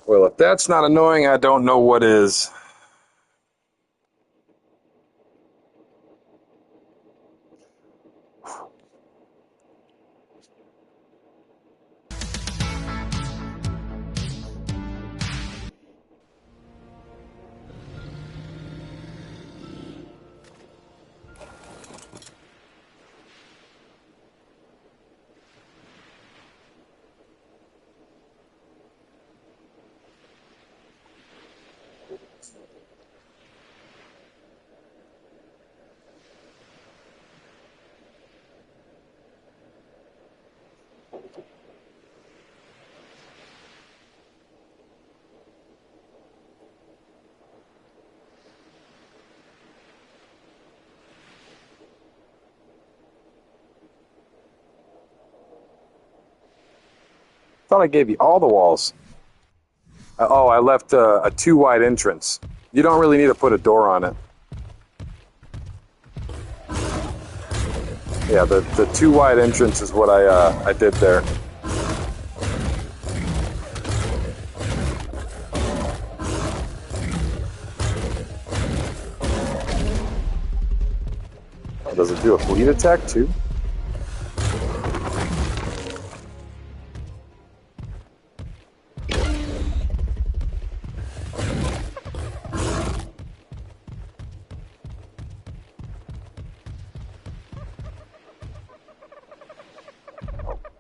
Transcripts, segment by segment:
Well, if that's not annoying, I don't know what is. Thought I gave you all the walls. Oh, I left a too wide entrance. You don't really need to put a door on it. Yeah, the too wide entrance is what I did there. Oh, does it do a fleet attack too?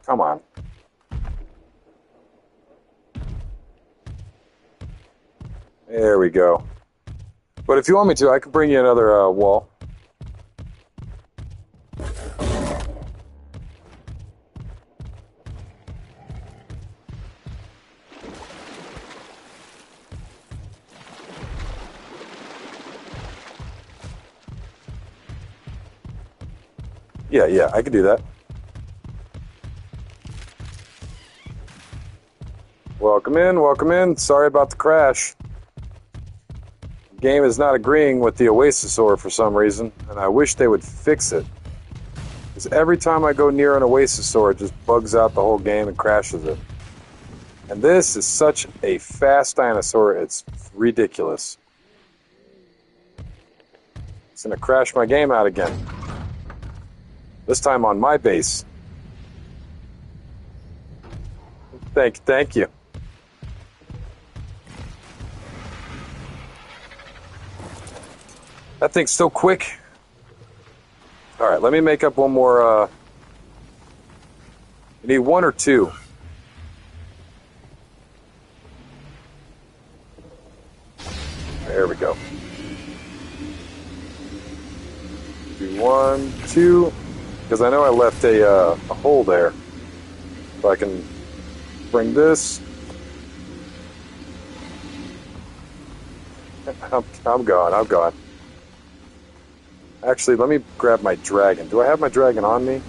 Come on. There we go. But if you want me to, I could bring you another wall. Yeah, I could do that. Welcome in, welcome in. Sorry about the crash. The game is not agreeing with the Oasisaur for some reason, and I wish they would fix it. Because every time I go near an Oasisaur, it just bugs out the whole game and crashes it. And this is such a fast dinosaur, it's ridiculous. It's going to crash my game out again. This time on my base. Thank you. That thing's so quick. All right, let me make up one more. You need one or two. There we go. Do one, two, because I know I left a hole there. So I can bring this. I'm gone. Actually, let me grab my dragon. Do I have my dragon on me?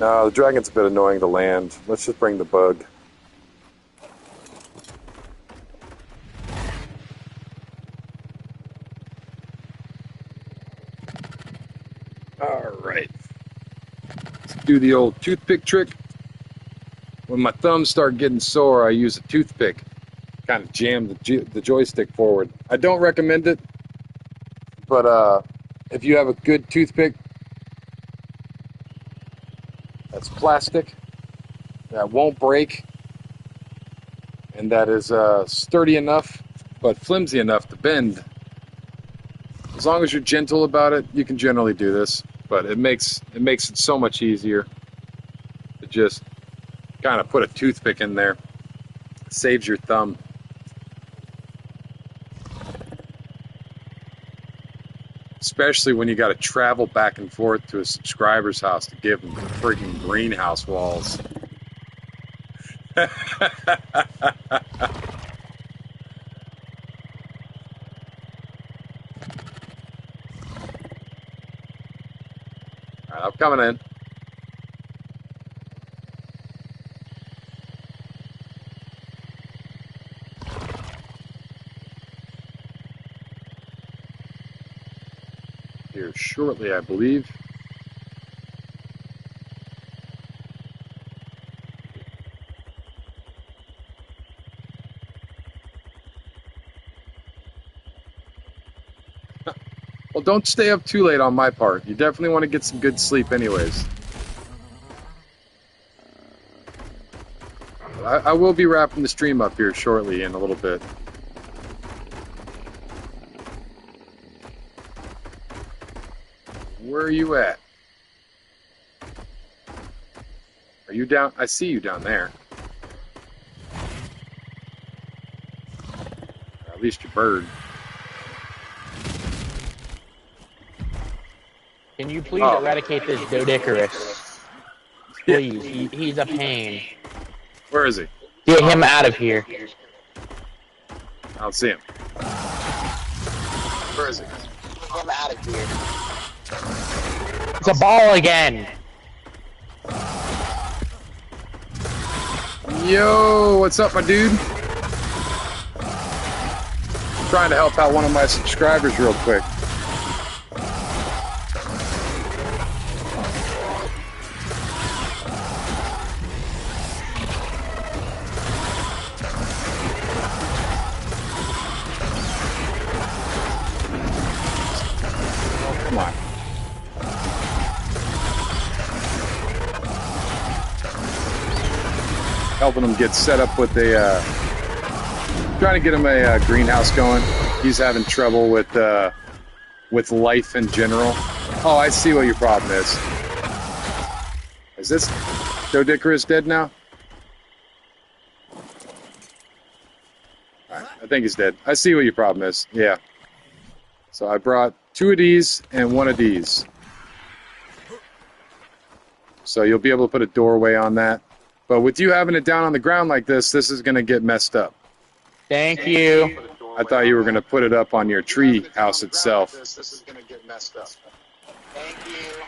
No, the dragon's a bit annoying to land. Let's just bring the bug. All right. Let's do the old toothpick trick. When my thumbs start getting sore, I use a toothpick. Kind of jam the joystick forward. I don't recommend it, but if you have a good toothpick that's plastic, that won't break, and that is sturdy enough but flimsy enough to bend, as long as you're gentle about it, you can generally do this. But it makes it so much easier to just kind of put a toothpick in there. It saves your thumb. Especially when you got to travel back and forth to a subscriber's house to give them freaking greenhouse walls. All right, I'm coming in. Here shortly, I believe. Well, don't stay up too late on my part. You definitely want to get some good sleep anyways. I will be wrapping the stream up here shortly in a little bit. Where are you at? Are you down? I see you down there. Or at least your bird. Can you please eradicate this Doedicurus? Please, he's a pain. Where is he? Get him out of here. I don't see him. Where is he? Get him out of here. It's a ball again. Yo, what's up, my dude? Trying to help out one of my subscribers real quick. Come on. Helping him get set up with a, trying to get him a greenhouse going. He's having trouble with life in general. Oh, I see what your problem is. Is this Doedicurus dead now? Alright, I think he's dead. I see what your problem is. Yeah. So I brought 2 of these and 1 of these. So you'll be able to put a doorway on that. But with you having it down on the ground like this is going to get messed up. Thank you. I thought you were going to put it up on your tree house itself. This is going to get messed up. Thank you.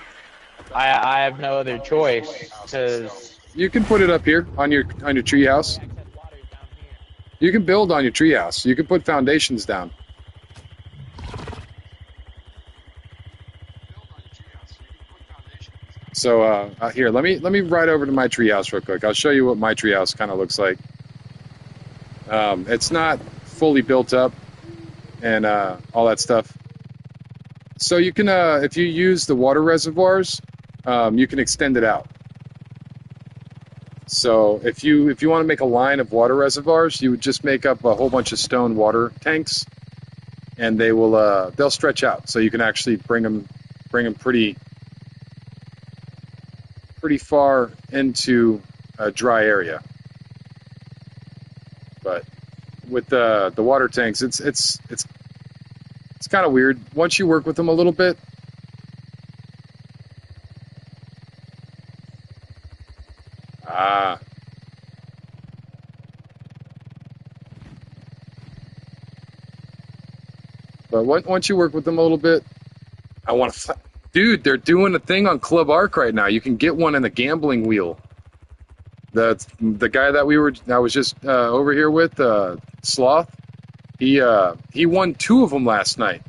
I have no other choice, because... You can put it up here on your tree house. You can build on your tree house. You can put foundations down. So here, let me ride over to my treehouse real quick. I'll show you what my treehouse kind of looks like. It's not fully built up and all that stuff. So you can, if you use the water reservoirs, you can extend it out. So if you want to make a line of water reservoirs, you would just make up a whole bunch of stone water tanks, and they will they'll stretch out. So you can actually bring them pretty far into a dry area. But with the water tanks, it's kind of weird. Once you work with them a little bit, but once you work with them a little bit, I want to. Dude, they're doing a thing on Club Arc right now. You can get one in the gambling wheel. The guy that I was just over here with, Sloth, he won 2 of them last night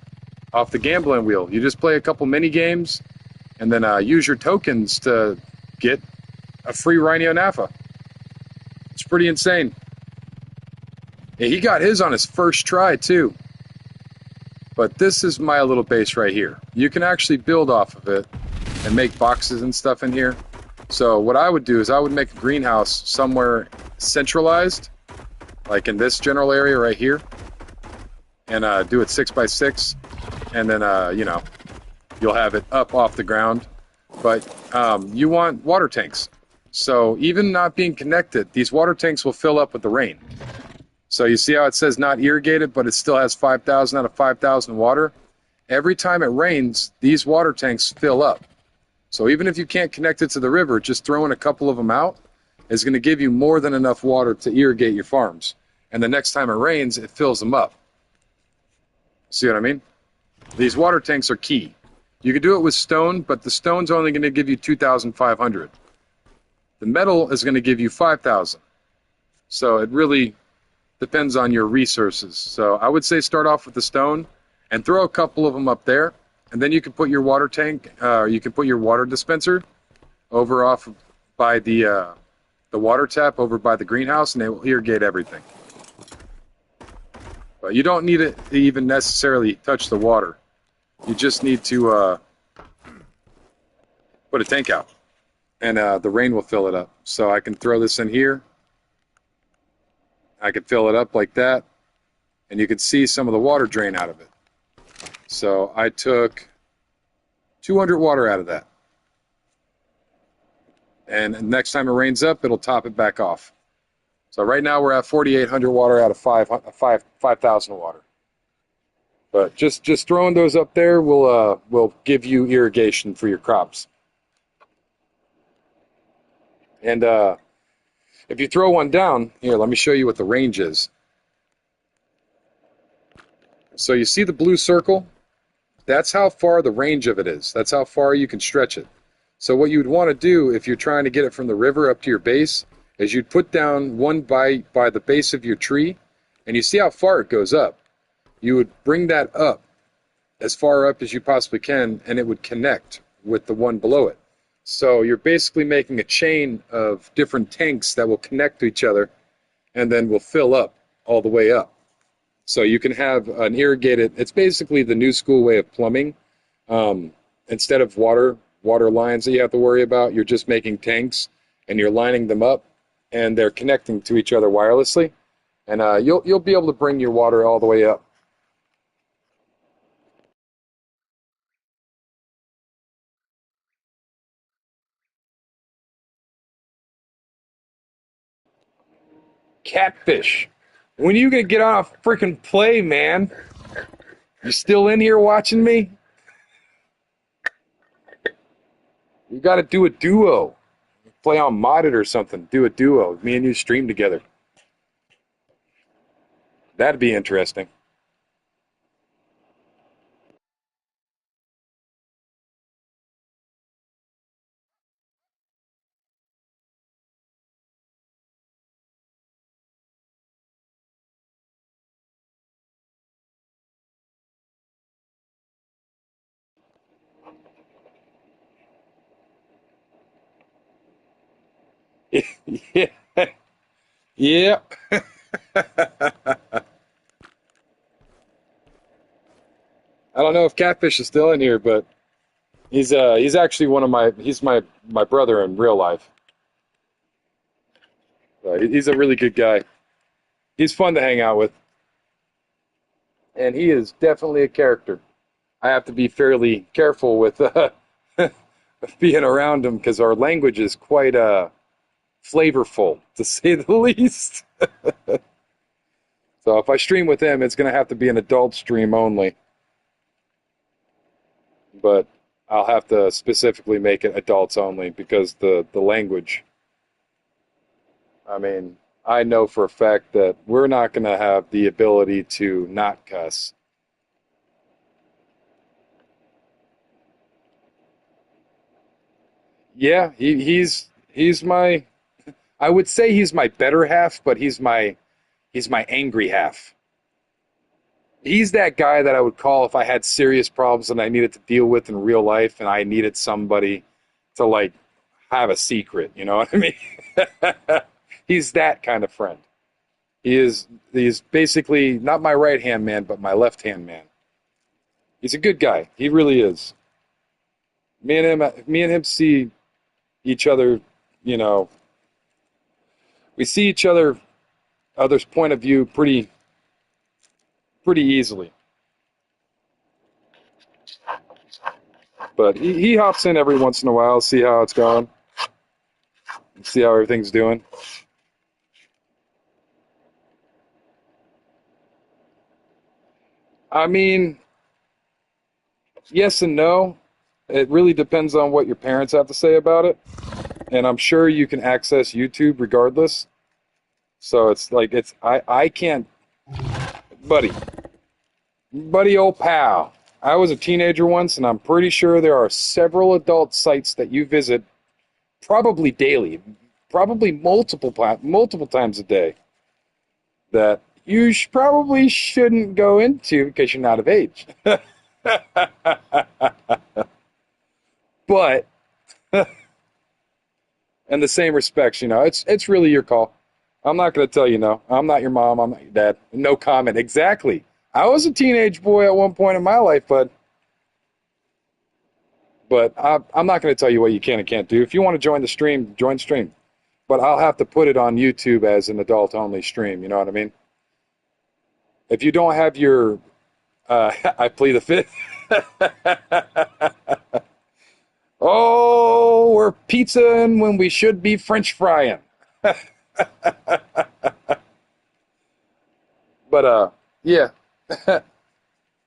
off the gambling wheel. You just play a couple mini games and then use your tokens to get a free Rhino Nafa. It's pretty insane. Yeah, he got his on his first try too. But this is my little base right here. You can actually build off of it and make boxes and stuff in here. So what I would do is I would make a greenhouse somewhere centralized, like in this general area right here, and do it 6x6, and then you know, you'll have it up off the ground. But you want water tanks. So even not being connected, these water tanks will fill up with the rain. So you see how it says not irrigated, but it still has 5,000 out of 5,000 water? Every time it rains, these water tanks fill up. So even if you can't connect it to the river, just throwing a couple of them out is going to give you more than enough water to irrigate your farms. And the next time it rains, it fills them up. See what I mean? These water tanks are key. You can do it with stone, but the stone's only going to give you 2,500. The metal is going to give you 5,000. So it really depends on your resources. So I would say start off with the stone and throw a couple of them up there, and then you can put your water tank, you can put your water dispenser over off by the water tap over by the greenhouse, and they will irrigate everything. But you don't need it to even necessarily touch the water. You just need to put a tank out, and the rain will fill it up. So I can throw this in here. I can fill it up like that, and you can see some of the water drain out of it. So I took 200 water out of that. And next time it rains up, it'll top it back off. So right now we're at 4,800 water out of 5,000 water. But just throwing those up there will give you irrigation for your crops. And if you throw one down, here, let me show you what the range is. So you see the blue circle? That's how far the range of it is. That's how far you can stretch it. So what you'd want to do if you're trying to get it from the river up to your base is you'd put down one by the base of your tree, and you see how far it goes up. You would bring that up as far up as you possibly can, and it would connect with the one below it. So you're basically making a chain of different tanks that will connect to each other and then will fill up all the way up. So you can have an irrigated, it's basically the new school way of plumbing. Instead of water lines that you have to worry about, you're just making tanks and you're lining them up and they're connecting to each other wirelessly. And you'll be able to bring your water all the way up. Catfish. When are you going to get on a freaking play, man? You still in here watching me? You got to do a duo. Play on Modded or something. Do a duo. Me and you stream together. That'd be interesting. Yeah. Yeah. I don't know if Catfish is still in here, but he's actually he's my brother in real life. He's a really good guy. He's fun to hang out with, and he is definitely a character. I have to be fairly careful with being around him because our language is quite flavorful, to say the least. So if I stream with him, it's going to have to be an adult stream only. But I'll have to specifically make it adults only because the language. I mean, I know for a fact that we're not going to have the ability to not cuss. Yeah, he's my, I would say he's my better half, but he's my angry half. He's that guy that I would call if I had serious problems and I needed to deal with in real life and I needed somebody to like have a secret, you know what I mean? He's that kind of friend. He's basically not my right hand man, but my left hand man. He's a good guy. He really is. Me and him see each other, you know, we see each other's point of view pretty easily. But he hops in every once in a while, see how it's going, see how everything's doing. I mean, yes and no. It really depends on what your parents have to say about it. And I'm sure you can access YouTube regardless. So it's like I can't, buddy, old pal. I was a teenager once, and I'm pretty sure there are several adult sites that you visit probably daily, probably multiple times a day that you probably shouldn't go into because you're not of age. But in the same respects, you know, it's really your call. I'm not going to tell you no. I'm not your mom. I'm not your dad. No comment. Exactly. I was a teenage boy at one point in my life, but But I'm not going to tell you what you can and can't do. If you want to join the stream, join the stream. But I'll have to put it on YouTube as an adult-only stream. You know what I mean? If you don't have your, I plead the fifth. Oh, we're pizzaing when we should be French frying. But yeah,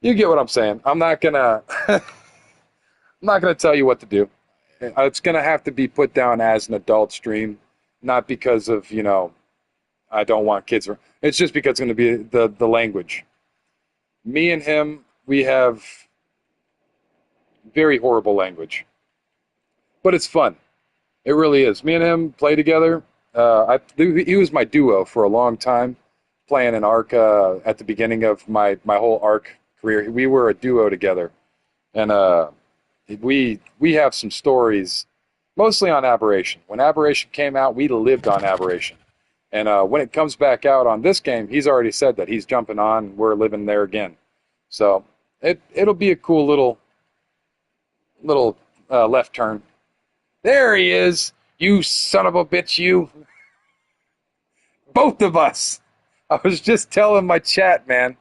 you get what I'm saying. I'm not gonna, I'm not gonna tell you what to do. It's gonna have to be put down as an adult stream, not because of I don't want kids. It's just because it's gonna be the language. Me and him, we have very horrible language, but it's fun. It really is. Me and him play together. He was my duo for a long time, playing in Ark at the beginning of my whole Ark career. We were a duo together, and we have some stories, mostly on Aberration. When Aberration came out, we lived on Aberration, and when it comes back out on this game, he's already said that he's jumping on. We're living there again, so it'll be a cool little left turn. There he is, you son of a bitch, you. Both of us. I was just telling my chat, man.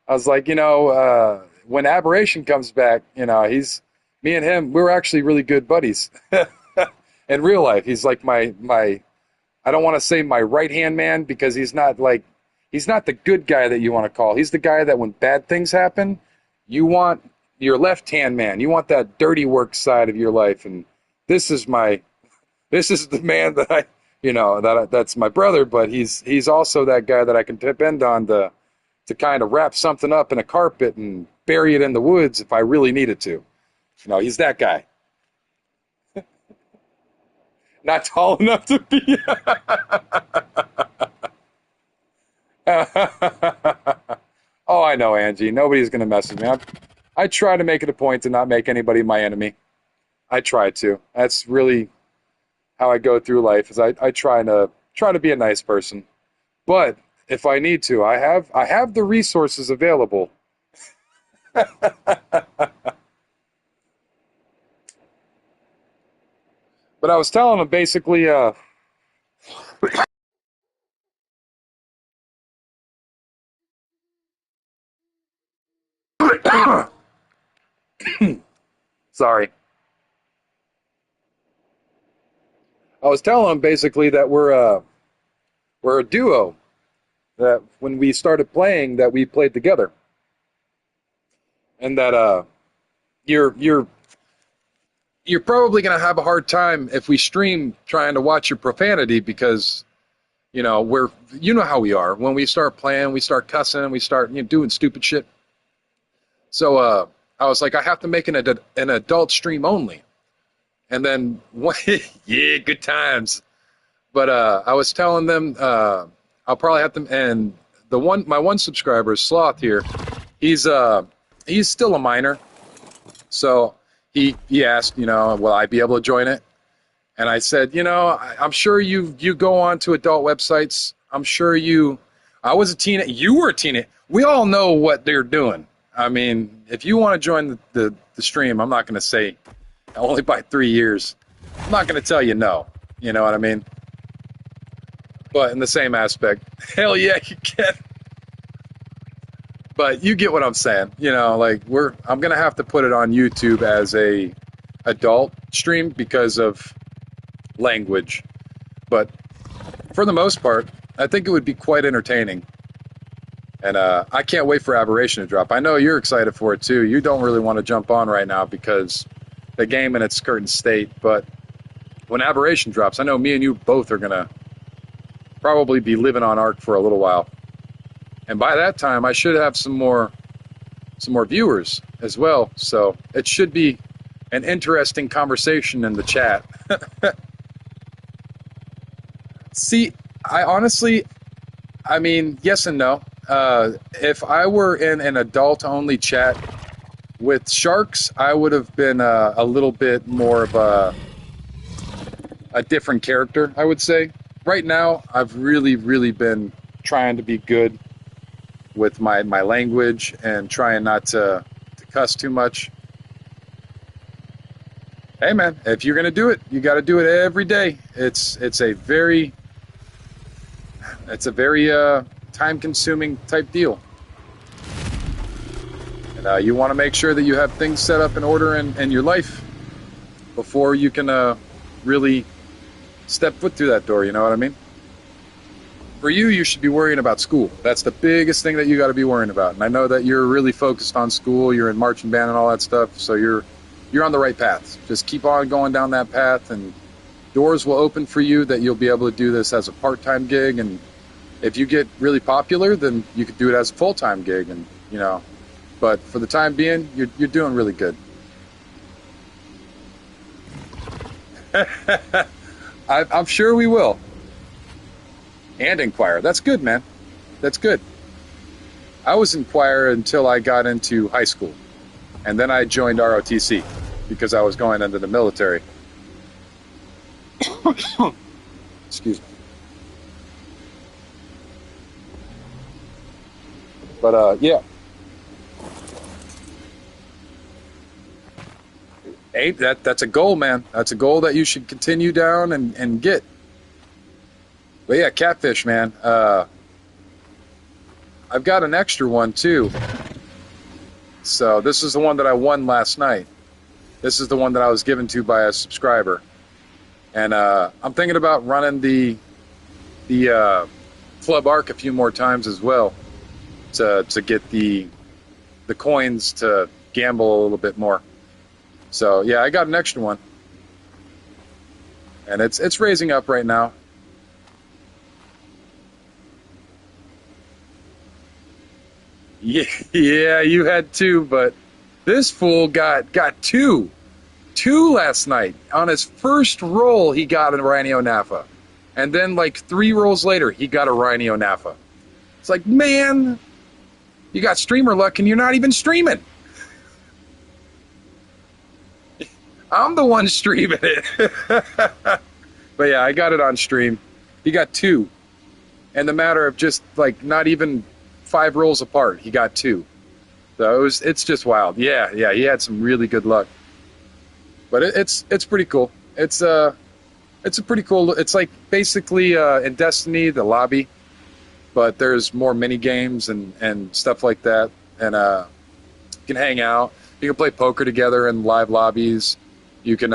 I was like, when Aberration comes back, me and him, we're actually really good buddies. In real life, he's like my I don't want to say my right-hand man, because he's not the good guy that you want to call. He's the guy that when bad things happen, you want your left-hand man. You want that dirty work side of your life, and this is the man that that's my brother, but he's also that guy that I can depend on to kind of wrap something up in a carpet and bury it in the woods if I really needed to. He's that guy. Not tall enough to be. Oh, I know, Angie. Nobody's going to mess with me. I try to make it a point to not make anybody my enemy. I try to. That's really how I go through life. Is I try to be a nice person, but if I need to, I have the resources available. But I was telling him basically. Sorry. I was telling him basically that we're a duo. That when we started playing, that we played together, and that you're probably gonna have a hard time if we stream trying to watch your profanity, because we're how we are. When we start playing, we start cussing, we start doing stupid shit. So I was like, I have to make an adult stream only. And then, yeah, good times. But I was telling them I'll probably have to. And my one subscriber, Sloth here, he's still a minor. So he asked, will I be able to join it? And I said, I'm sure you go on to adult websites. I'm sure I was a teenager. You were a teenager. We all know what they're doing. I mean, if you want to join the stream, I'm not going to say only by 3 years. I'm not going to tell you no. You know what I mean? But in the same aspect, hell yeah, you can. But you get what I'm saying. I'm going to have to put it on YouTube as a adult stream because of language. But for the most part, I think it would be quite entertaining. And I can't wait for Aberration to drop. I know you're excited for it too. You don't really want to jump on right now because the game in its current state. But when Aberration drops, I know me and you both are going to probably be living on Ark for a little while. And by that time, I should have some more viewers as well. So it should be an interesting conversation in the chat. See, I mean, yes and no. If I were in an adult-only chat with sharks, I would have been a little bit more of a different character, I would say. Right now, I've really, really been trying to be good with my language and trying not to cuss too much. Hey man, if you're gonna do it, you got to do it every day. It's a very time consuming type deal, and you want to make sure that you have things set up in order in your life before you can really step foot through that door. You know what I mean? For you, you should be worrying about school. That's the biggest thing that you got to be worrying about. And I know that you're really focused on school. You're in marching band and all that stuff, so you're on the right path. Just keep on going down that path, and doors will open for you that you'll be able to do this as a part-time gig. And if you get really popular, then you could do it as a full-time gig. And but for the time being, you're doing really good. I'm sure we will. And in choir. That's good, man. That's good. I was in choir until I got into high school. And then I joined ROTC because I was going into the military. Excuse me. But, yeah. Hey, that's a goal, man. That's a goal that you should continue down and get. But yeah, catfish, man. I've got an extra one, too. So this is the one that I won last night. This is the one that I was given to by a subscriber. And I'm thinking about running the Club Arc a few more times as well to get the coins to gamble a little bit more. So yeah, I got an extra one. And it's raising up right now. Yeah, you had two, but this fool got two last night. On his first roll, he got a Rhino Nafa. And then like 3 rolls later, he got a Rhino Nafa. It's like, man, you got streamer luck and you're not even streaming. I'm the one streaming it. But yeah, I got it on stream. He got 2. In the matter of just like not even 5 rolls apart, he got 2. So it's just wild. Yeah, he had some really good luck. But it's pretty cool. It's a pretty cool. It's like basically in Destiny the lobby, but there's more mini games and stuff like that. And you can hang out. You can play poker together in live lobbies. You can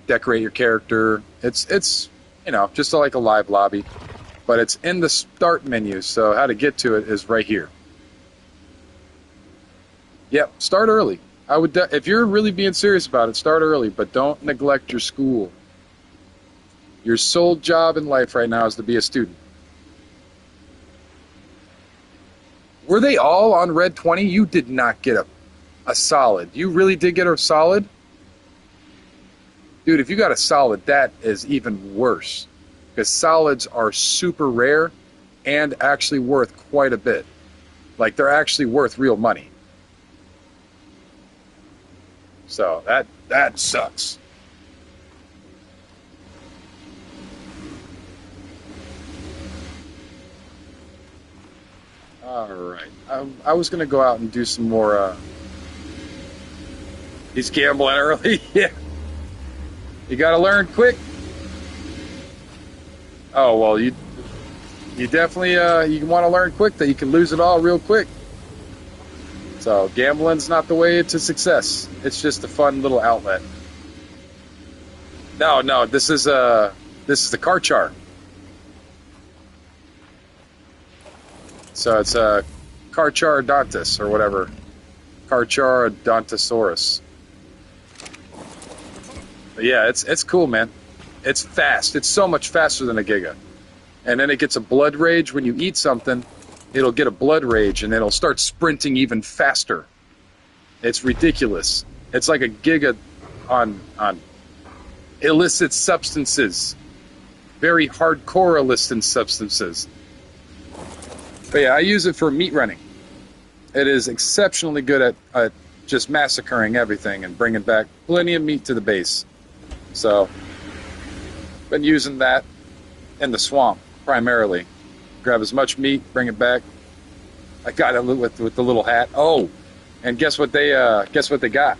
decorate your character. It's just like a live lobby. But it's in the start menu, so how to get to it is right here. Yep, start early. I would, if you're really being serious about it, start early, but don't neglect your school. Your sole job in life right now is to be a student. Were they all on red 20? You did not get a solid. You really did get a solid? Dude, if you got a solid, that is even worse. Because solids are super rare and actually worth quite a bit. Like, they're actually worth real money. So, that sucks. Alright. I was going to go out and do some more, He's gambling early? Yeah. You got to learn quick. Oh, well, you definitely, you want to learn quick that you can lose it all real quick. So gambling's not the way to success. It's just a fun little outlet. No, this is the Karchar. So it's a Carcharodontus or whatever. Carcharodontosaurus. But yeah, it's cool, man. It's fast. It's so much faster than a Giga. And then it gets a blood rage. When you eat something, it'll get a blood rage, and it'll start sprinting even faster. It's ridiculous. It's like a Giga on illicit substances. Very hardcore illicit substances. But yeah, I use it for meat running. It is exceptionally good at just massacring everything and bringing back plenty of meat to the base. So been using that in the swamp primarily. Grab as much meat, bring it back. I got it with the little hat. Oh, and guess what they got?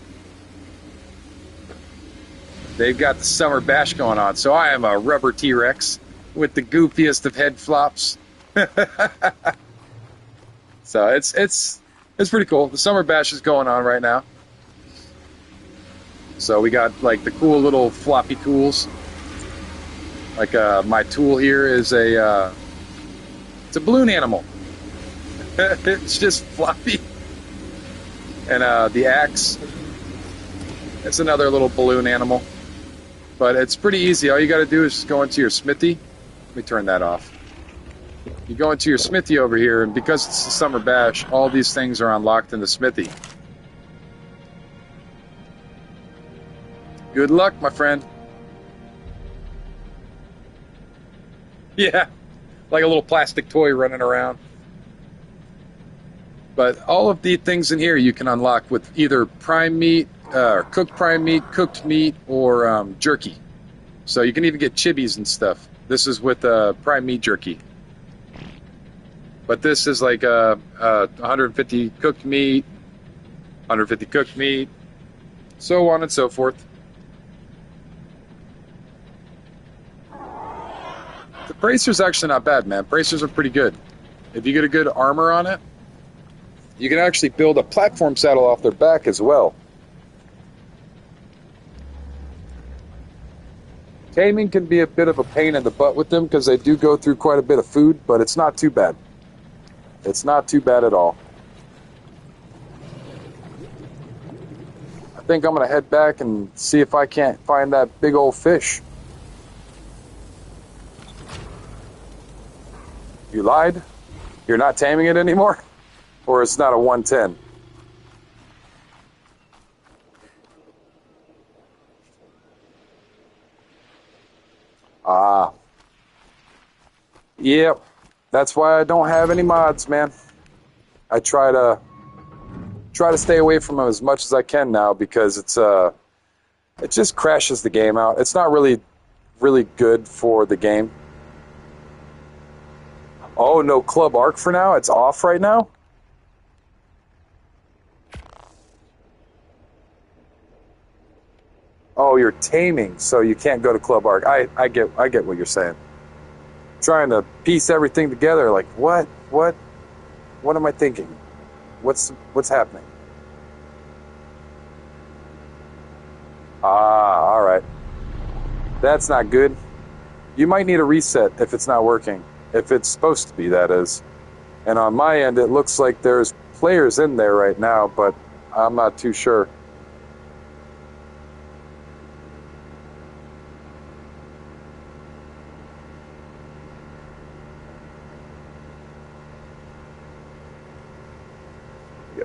they've got the summer bash going on. So I am a rubber T-Rex with the goofiest of head flops. So it's pretty cool. The summer bash is going on right now. So we got like the cool little floppy tools. Like my tool here is it's a balloon animal. It's just floppy. And the axe, it's another little balloon animal. But it's pretty easy. All you got to do is just go into your smithy. Let me turn that off. You go into your smithy over here, and because it's the summer bash, all these things are unlocked in the smithy. Good luck, my friend. Yeah, like a little plastic toy running around. But all of the things in here you can unlock with either prime meat, cooked prime meat, cooked meat, or jerky. So you can even get chibis and stuff. This is with prime meat jerky. But this is like 150 cooked meat, 150 cooked meat, so on and so forth. The bracer's actually not bad, man. Bracers are pretty good. If you get a good armor on it, you can actually build a platform saddle off their back as well. Taming can be a bit of a pain in the butt with them because they do go through quite a bit of food, but it's not too bad. It's not too bad at all. I think I'm going to head back and see if I can't find that big old fish. You lied? You're not taming it anymore? Or it's not a 110? Ah. Yep. That's why I don't have any mods, man. I try to stay away from them as much as I can now because it just crashes the game out. It's not really good for the game. Oh, no Club Arc for now? It's off right now? Oh, you're taming, so you can't go to Club Arc. I get what you're saying. Trying to piece everything together, like what am I thinking? What's happening? Ah, all right. That's not good. You might need a reset if it's not working. If it's supposed to be, that is. And on my end, it looks like there's players in there right now, but I'm not too sure.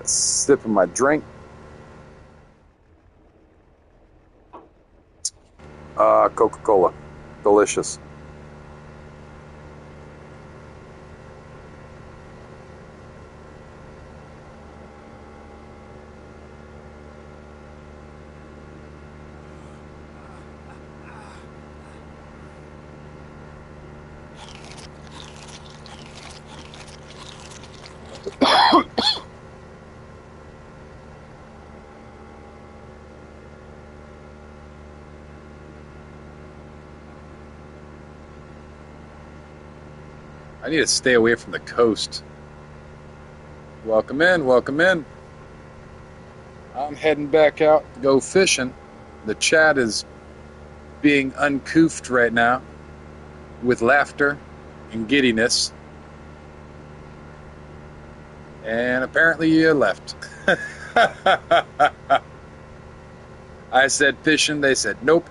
Sipping my drink. Coca-Cola. Delicious. I need to stay away from the coast. Welcome in, welcome in. I'm heading back out to go fishing. The chat is being uncoofed right now with laughter and giddiness. And apparently you left. I said fishing, they said nope.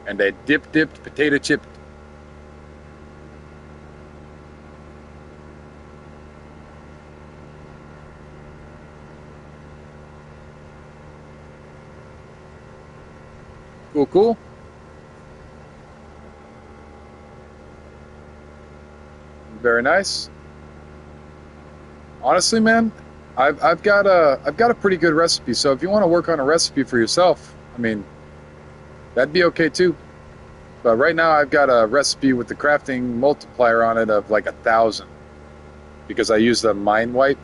And they dipped, potato chipped. Cool. Very nice. Honestly, man, I've got a pretty good recipe. So if you want to work on a recipe for yourself, I mean, that'd be okay too. But right now I've got a recipe with the crafting multiplier on it of like 1,000 because I use the Mind Wipe.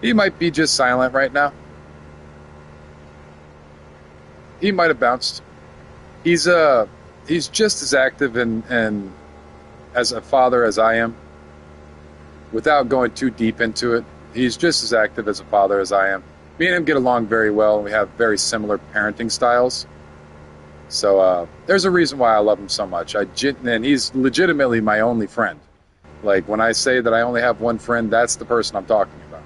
He might be just silent right now. he might have bounced. He's just as active and as a father as I am. Without going too deep into it, he's just as active as a father as I am. Me and him get along very well, and we have very similar parenting styles. So there's a reason why I love him so much. And he's legitimately my only friend. Like, when I say that I only have one friend, that's the person I'm talking about.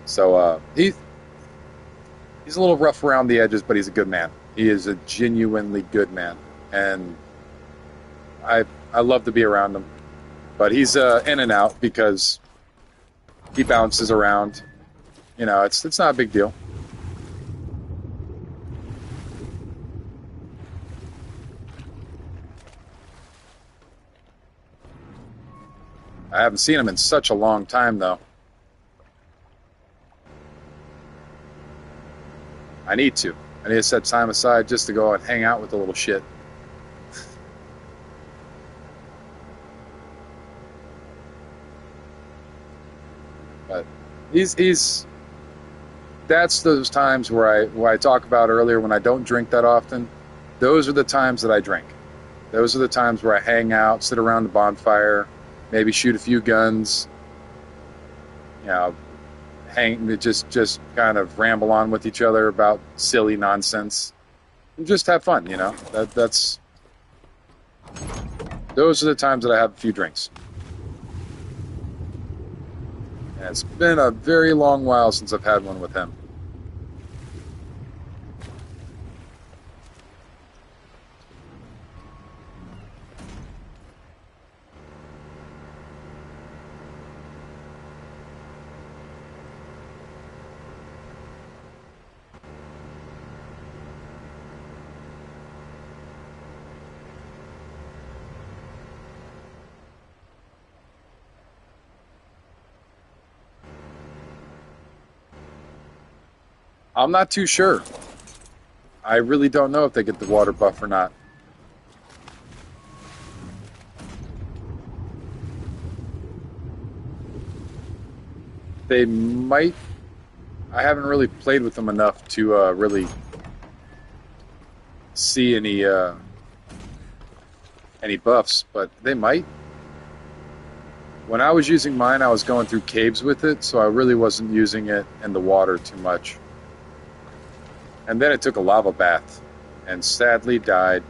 So he's a little rough around the edges, but he's a good man. He is a genuinely good man, and I love to be around him. But he's in and out because he bounces around. You know, it's not a big deal. I haven't seen him in such a long time, though. I need to. I need to set time aside just to go and hang out with the little shit. But he's that's those times where I talk about earlier when I don't drink that often. Those are the times that I drink. Those are the times where I hang out, sit around the bonfire, maybe shoot a few guns, you know, just kind of ramble on with each other about silly nonsense, and just have fun. You know, that's those are the times that I have a few drinks. And it's been a very long while since I've had one with him. I'm not too sure. I really don't know if they get the water buff or not. They might. I haven't really played with them enough to really see any buffs, but they might. When I was using mine, I was going through caves with it, so I really wasn't using it in the water too much. And then it took a lava bath, and sadly died.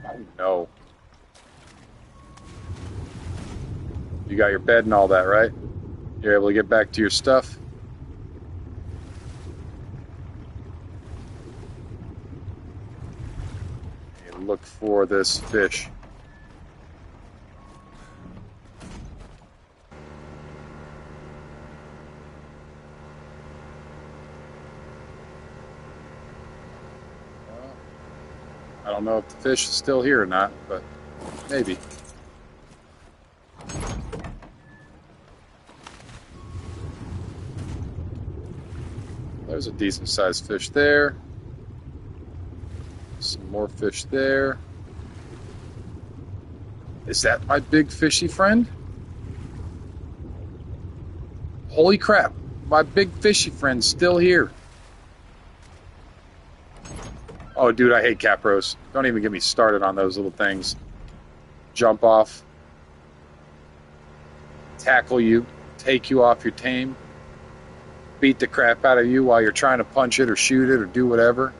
Oh no. You got your bed and all that, right? You're able to get back to your stuff? Look for this fish. I don't know if the fish is still here or not, but maybe. There's a decent sized fish there. Some more fish there. Is that my big fishy friend? Holy crap, my big fishy friend's still here. Oh, dude, I hate capros. Don't even get me started on those little things. Jump off, tackle you, take you off your tame, beat the crap out of you while you're trying to punch it or shoot it or do whatever.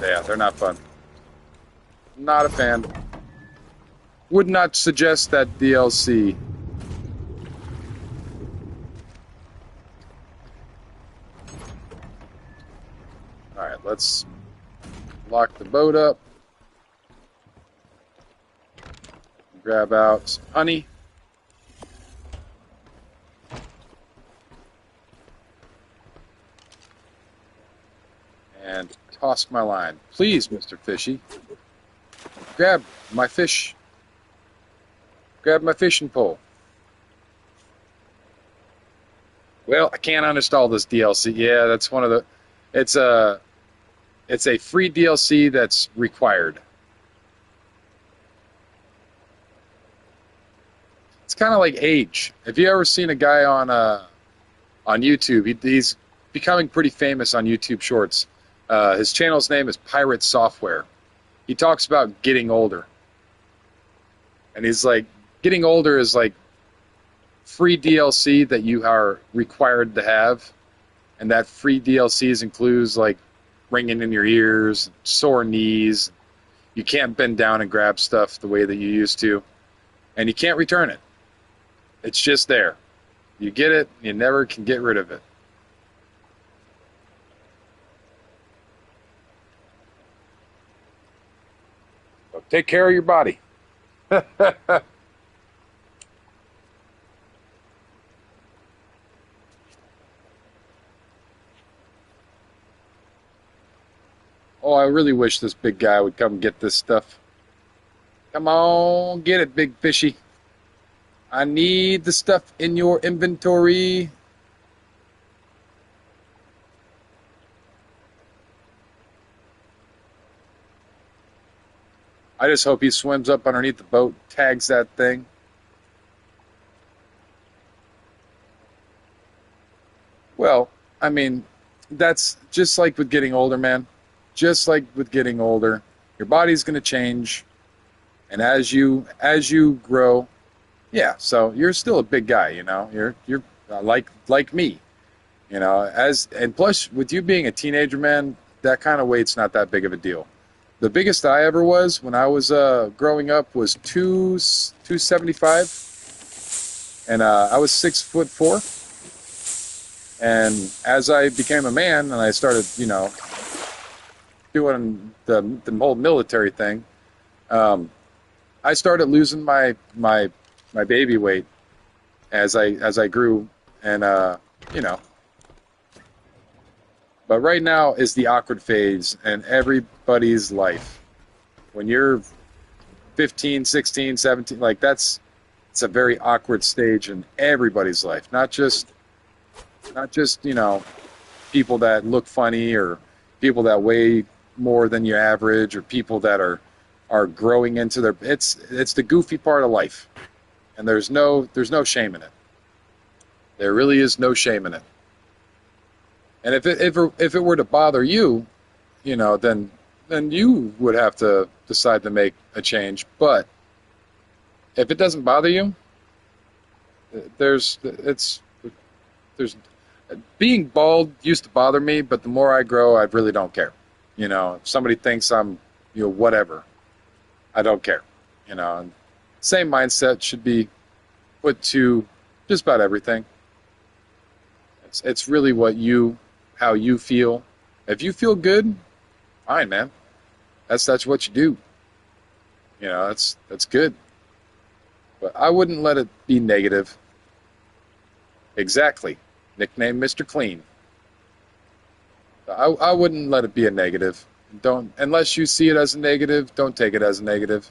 Yeah, they're not fun. Not a fan. Would not suggest that DLC. Alright, let's lock the boat up. Grab out some honey. And toss my line. Please, Mr. Fishy. Grab my fish. Grab my fishing pole. Well, I can't uninstall this DLC. Yeah, that's one of the... It's It's a free DLC that's required. It's kind of like age. Have you ever seen a guy on YouTube? He's becoming pretty famous on YouTube Shorts. His channel's name is Pirate Software. He talks about getting older, and he's like, getting older is like free DLC that you are required to have, and that free DLCs includes like ringing in your ears, sore knees. You can't bend down and grab stuff the way that you used to, and you can't return it. It's just there. You get it, you never can get rid of it. So take care of your body. Oh, I really wish this big guy would come get this stuff. Come on, get it, big fishy. I need the stuff in your inventory. I just hope he swims up underneath the boat, tags that thing. Well, I mean, that's just like with getting older, man. Just like with getting older, your body's going to change, and as you grow, yeah. So you're still a big guy, you know. You're like me, you know. And plus, with you being a teenager, man, that kind of weight's not that big of a deal. The biggest I ever was when I was growing up was 275, and I was 6'4". And as I became a man and I started, you know, doing the whole military thing, I started losing my baby weight as I grew, and you know. But right now is the awkward phase in everybody's life. When you're 15, 16, 17, like it's a very awkward stage in everybody's life. Not just you know, people that look funny or people that weigh more than your average or people that are growing into their it's the goofy part of life. And there's no shame in it. There really is no shame in it. And if it were to bother you, you know, then you would have to decide to make a change. But if it doesn't bother you, there's being bald used to bother me, but the more I grow, I really don't care. You know, if somebody thinks I'm, you know, whatever, I don't care. You know, and same mindset should be put to just about everything. It's really how you feel. If you feel good, fine, man. That's what you do. You know, that's good. But I wouldn't let it be negative. Exactly. Nickname Mr. Clean. I wouldn't let it be a negative. Unless you see it as a negative, don't take it as a negative.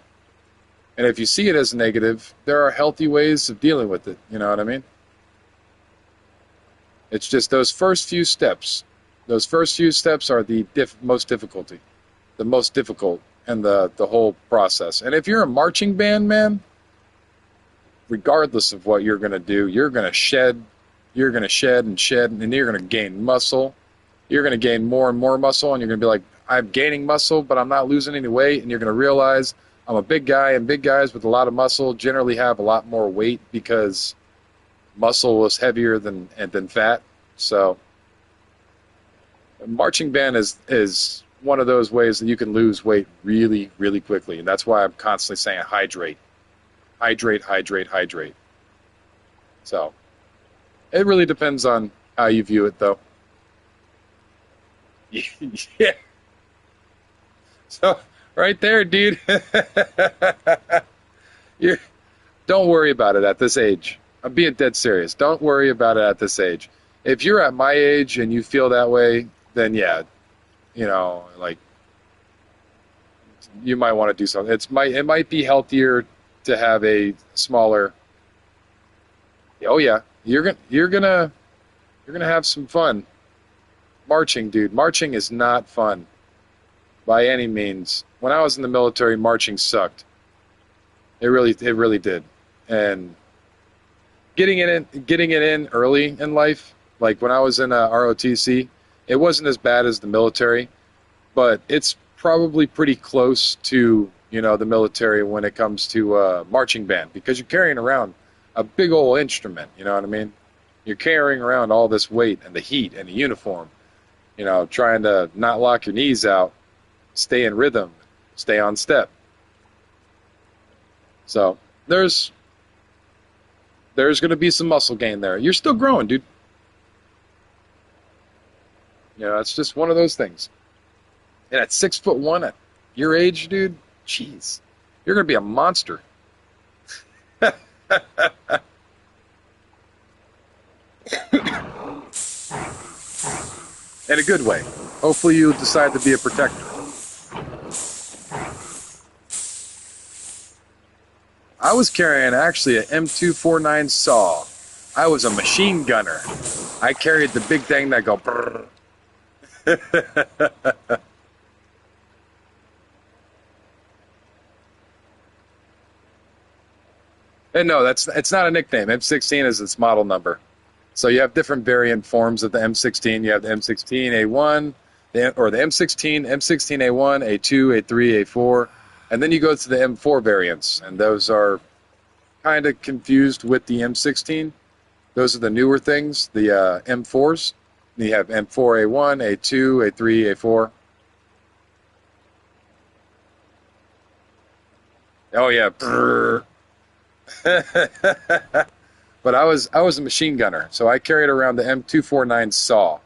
And if you see it as a negative, there are healthy ways of dealing with it. You know what I mean? It's just those first few steps. Those first few steps are the most difficult in the whole process. And if you're a marching band, man, regardless of what you're going to do, you're going to shed and shed, and you're going to gain muscle. You're going to gain more and more muscle, and you're going to be like, I'm gaining muscle, but I'm not losing any weight. And you're going to realize I'm a big guy, and big guys with a lot of muscle generally have a lot more weight because muscle is heavier than fat. So marching band is one of those ways that you can lose weight really, really quickly. And that's why I'm constantly saying hydrate. Hydrate, hydrate, hydrate. So it really depends on how you view it, though. Yeah. So right there, dude. Don't worry about it at this age. I'm being dead serious. Don't worry about it at this age. If you're at my age and you feel that way, then yeah, you know, like you might want to do something. It might be healthier to have a smaller. Oh yeah, you're gonna have some fun. Marching, dude. Marching is not fun. by any means. When I was in the military, marching sucked. It really did. And getting it in early in life, like when I was in ROTC, it wasn't as bad as the military, but it's probably pretty close to, the military when it comes to marching band, because you're carrying around a big old instrument, you know what I mean? You're carrying around all this weight and the heat and the uniform, trying to not lock your knees out, stay in rhythm, stay on step. So there's going to be some muscle gain there. You're still growing, dude. It's just one of those things. And at 6'1" at your age, dude, jeez, you're going to be a monster. In a good way. Hopefully you decide to be a protector. I was carrying actually an M249 saw. I was a machine gunner. I carried the big thing that go brrr. And no, it's not a nickname. M16 is its model number. So you have different variant forms of the M16. You have the M16A1, or the M16, M16A1, A2, A3, A4, and then you go to the M4 variants, and those are kind of confused with the M16. Those are the newer things, the M4s. You have M4A1, A2, A3, A4. Oh yeah. But I was a machine gunner, so I carried around the M249 saw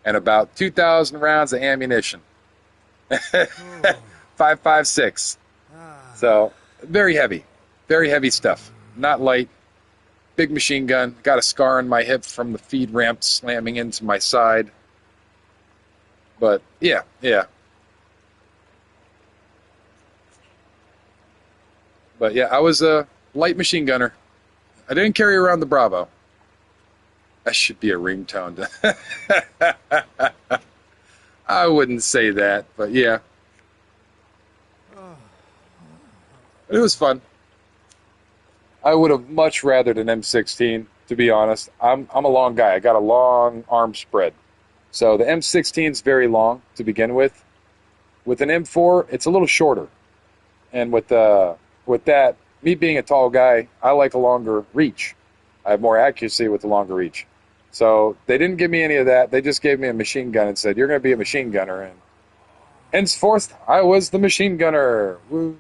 and about 2,000 rounds of ammunition. 5.56. So very heavy stuff. Not light. Big machine gun. Got a scar on my hip from the feed ramp slamming into my side. But yeah. But yeah, I was a light machine gunner. I didn't carry around the Bravo. That should be a ringtone. I wouldn't say that, but yeah. It was fun. I would have much rathered an M16, to be honest. I'm a long guy. I got a long arm spread. So the M16 is very long to begin with. With an M4, it's a little shorter. And with that, me being a tall guy, I like a longer reach. I have more accuracy with the longer reach. So they didn't give me any of that. They just gave me a machine gun and said, you're going to be a machine gunner. And henceforth, I was the machine gunner. Woo.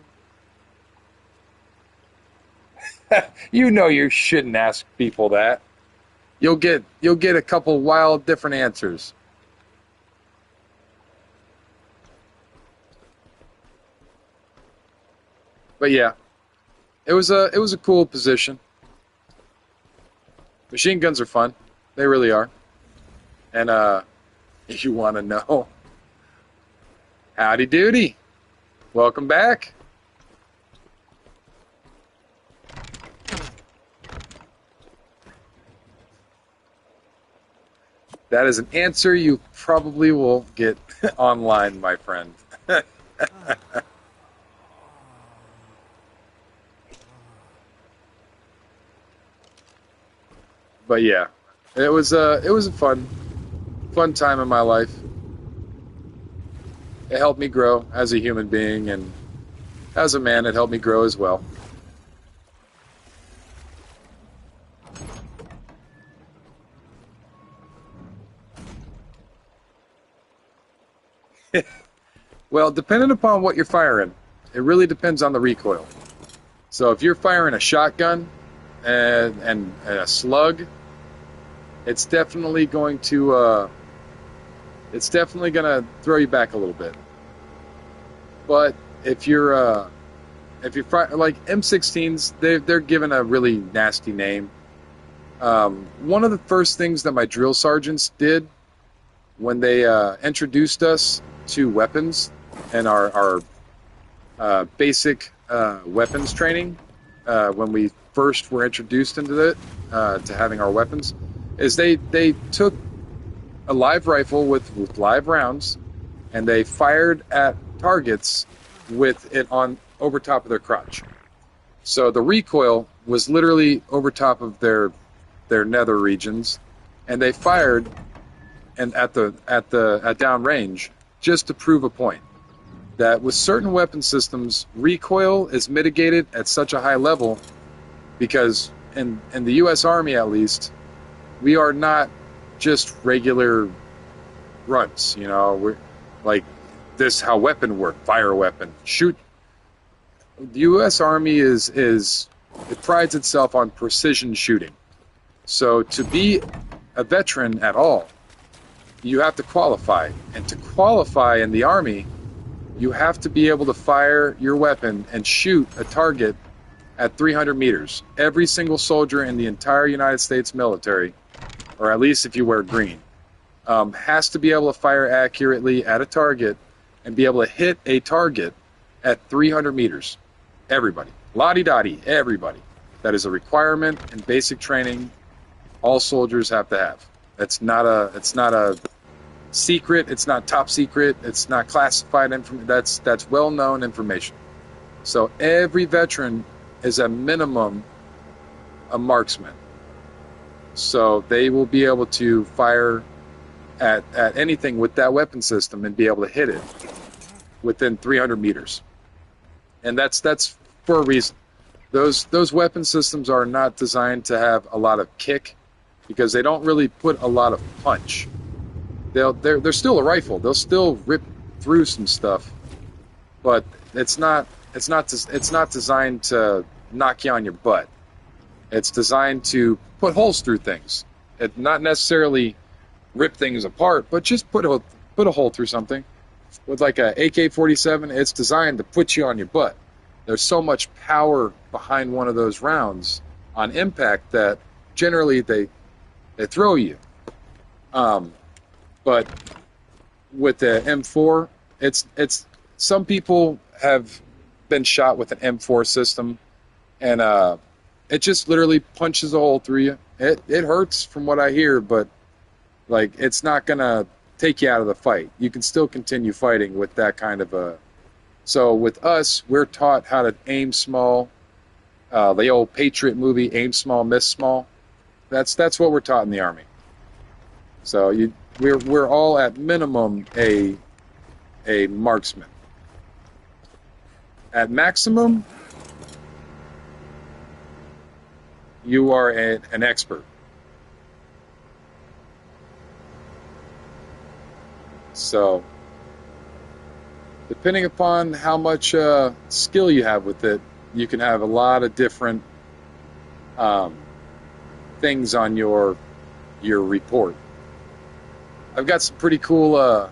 You shouldn't ask people that. You'll get a couple wild different answers. But yeah, it was a cool position. Machine guns are fun. They really are. And if you want to know, howdy doody. Welcome back. That is an answer you probably will get online, my friend. But yeah, it was a fun time in my life. It helped me grow as a human being, and as a man, it helped me grow as well. Well, depending upon what you're firing, it really depends on the recoil. So if you're firing a shotgun and a slug, it's definitely going to throw you back a little bit. But if you're like M16s, they're given a really nasty name. One of the first things that my drill sergeants did when they introduced us to weapons and our basic weapons training, when we first were introduced into it, to having our weapons, is they took a live rifle with live rounds, and they fired at targets with it on over top of their crotch. So the recoil was literally over top of their nether regions, and they fired and at downrange just to prove a point that with certain weapon systems, recoil is mitigated at such a high level because in the U.S. Army at least, we are not just regular runts. You know, we're like this how weapon work, fire a weapon, shoot. The U.S. Army it prides itself on precision shooting. So to be a veteran at all, you have to qualify. And to qualify in the Army, you have to be able to fire your weapon and shoot a target at 300 meters. Every single soldier in the entire United States military, or at least if you wear green, has to be able to fire accurately at a target and be able to hit a target at 300 meters. Everybody. Lottie-dottie, everybody. That is a requirement in basic training all soldiers have to have. It's not a secret, it's not top secret, it's not classified information. That's well-known information. So every veteran is at minimum a marksman. So they will be able to fire at anything with that weapon system and be able to hit it within 300 meters. And that's for a reason. Those weapon systems are not designed to have a lot of kick because they don't really put a lot of punch. They're still a rifle. They'll still rip through some stuff, but it's not designed to knock you on your butt. It's designed to put holes through things. It not necessarily rip things apart, but just put a hole through something. With like a AK-47, it's designed to put you on your butt. There's so much power behind one of those rounds on impact that generally they throw you. But with the M4, it's some people have been shot with an M4 system, and it just literally punches a hole through you. It hurts from what I hear, but like it's not gonna take you out of the fight. You can still continue fighting with that kind of a. So with us, we're taught how to aim small. The old Patriot movie, aim small, miss small. That's what we're taught in the Army. So we're all at minimum a marksman. At maximum, you are an expert. So, depending upon how much skill you have with it, you can have a lot of different things on your report. I've got some pretty cool.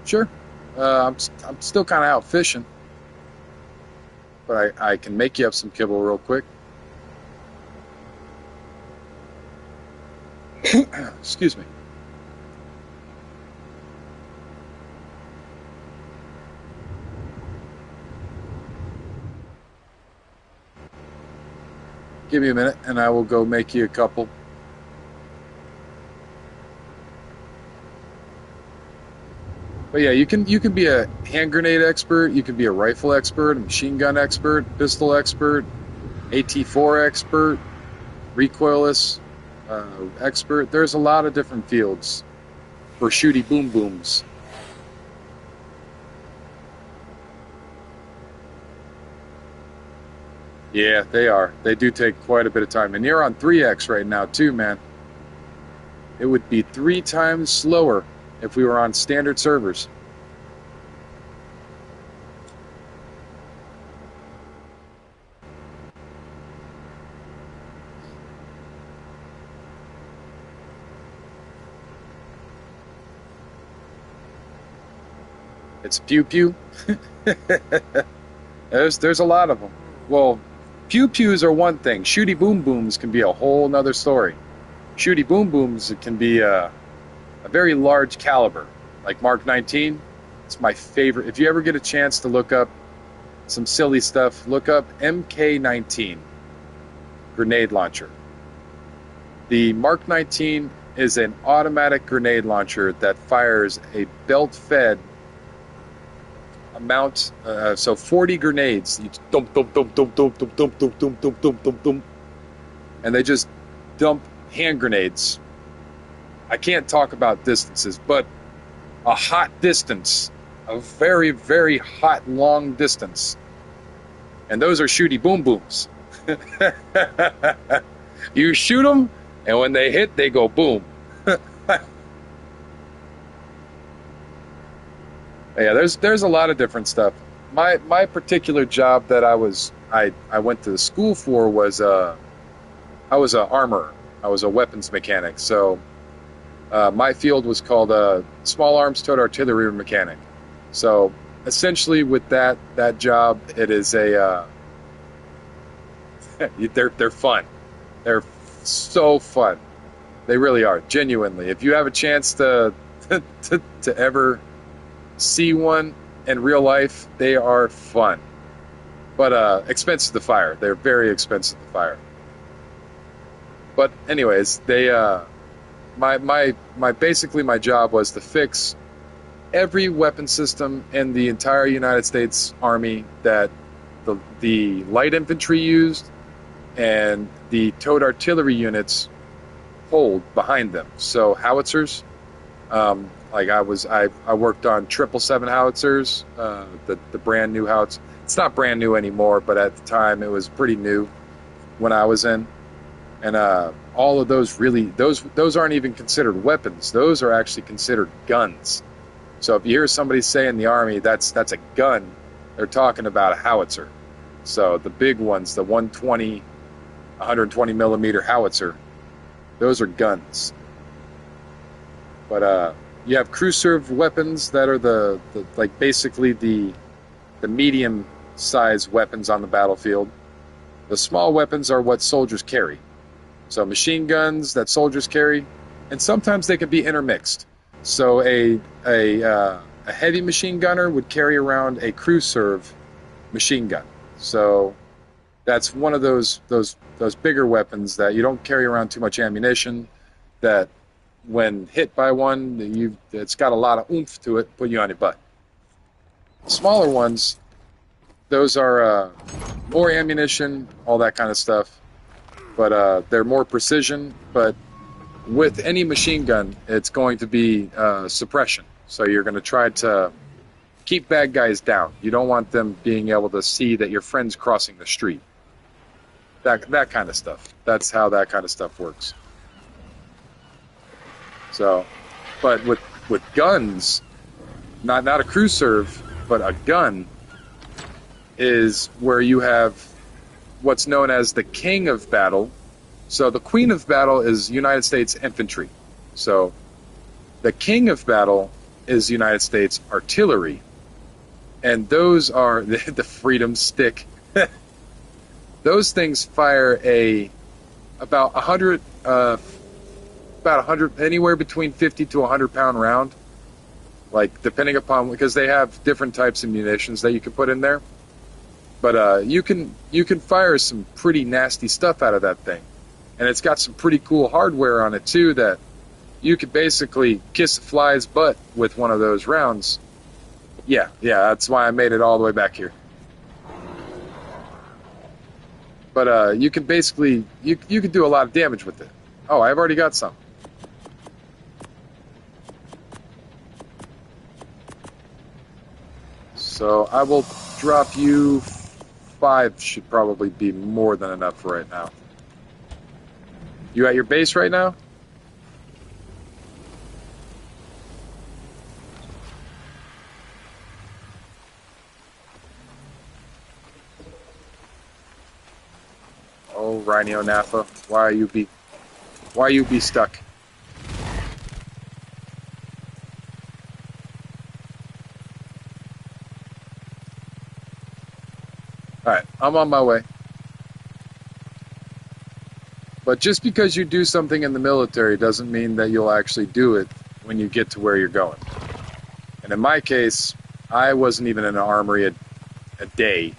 Sure, I'm still kind of out fishing, but I can make you up some kibble real quick. Excuse me. Give me a minute, and I will go make you a couple. But yeah, you can be a hand grenade expert, you can be a rifle expert, a machine gun expert, pistol expert, AT4 expert, recoilless expert. There's a lot of different fields for shooty boom booms. Yeah, they are. They do take quite a bit of time. And you're on 3X right now too, man. It would be 3 times slower if we were on standard servers. It's pew pew. There's a lot of them. Well, pew pews are one thing. Shooty boom booms can be a whole nother story. Shooty boom booms can be a very large caliber, like Mark 19. It's my favorite. If you ever get a chance to look up some silly stuff, look up MK19 grenade launcher. The Mark 19 is an automatic grenade launcher that fires a belt-fed amount, so 40 grenades, you dump, dump, dump, dump, dump, dump, dump, dump, dump, dump, dump, dump, dump, and they just dump hand grenades. I can't talk about distances, but a hot distance, a very, very hot, long distance. And those are shooty boom booms. You shoot them, and when they hit, they go boom. Yeah, there's a lot of different stuff. My particular job that I went to school for was I was an armorer. I was a weapons mechanic. So my field was called a small arms towed artillery mechanic. So essentially, with that job, it is a they're fun. They're so fun. They really are, genuinely. If you have a chance to ever see one in real life, they are fun. But expensive to fire. They're very expensive to fire. But anyways, they basically my job was to fix every weapon system in the entire United States Army that the light infantry used and the towed artillery units hold behind them. So howitzers, like I worked on 777 howitzers, the brand new howitzer. It's not brand new anymore, but at the time it was pretty new when I was in. And all of those those aren't even considered weapons. Those are actually considered guns. So if you hear somebody say in the Army that's a gun, they're talking about a howitzer. So the big ones, the 120 millimeter howitzer, those are guns. But you have crew served weapons that are the like basically the medium size weapons on the battlefield. The small weapons are what soldiers carry. So machine guns that soldiers carry, and sometimes they can be intermixed. So a heavy machine gunner would carry around a crew serve machine gun. So that's one of those bigger weapons that you don't carry around too much ammunition, that when hit by one, it's got a lot of oomph to it, put you on your butt. Smaller ones, those are more ammunition, all that kind of stuff, but they're more precision. But with any machine gun, it's going to be suppression. So you're going to try to keep bad guys down. You don't want them being able to see that your friend's crossing the street. That kind of stuff. That's how that kind of stuff works. So, but with guns, not a crew serve, but a gun is where you have what's known as the king of battle. So the queen of battle is United States infantry. So the king of battle is United States artillery. And those are the Freedom Stick. Those things fire about 100, anywhere between 50 to 100 pound round, like depending upon, because they have different types of munitions that you can put in there. But you can fire some pretty nasty stuff out of that thing, and it's got some pretty cool hardware on it too, that you could basically kiss a fly's butt with one of those rounds. Yeah, that's why I made it all the way back here. But you can basically, you can do a lot of damage with it. Oh, I've already got some. So I will drop you 5, should probably be more than enough for right now. You at your base right now? Oh, Rhino Nappa, why you be stuck? Alright, I'm on my way. But just because you do something in the military doesn't mean that you'll actually do it when you get to where you're going. And in my case, I wasn't even in an armory a day.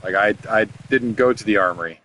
Like, I didn't go to the armory.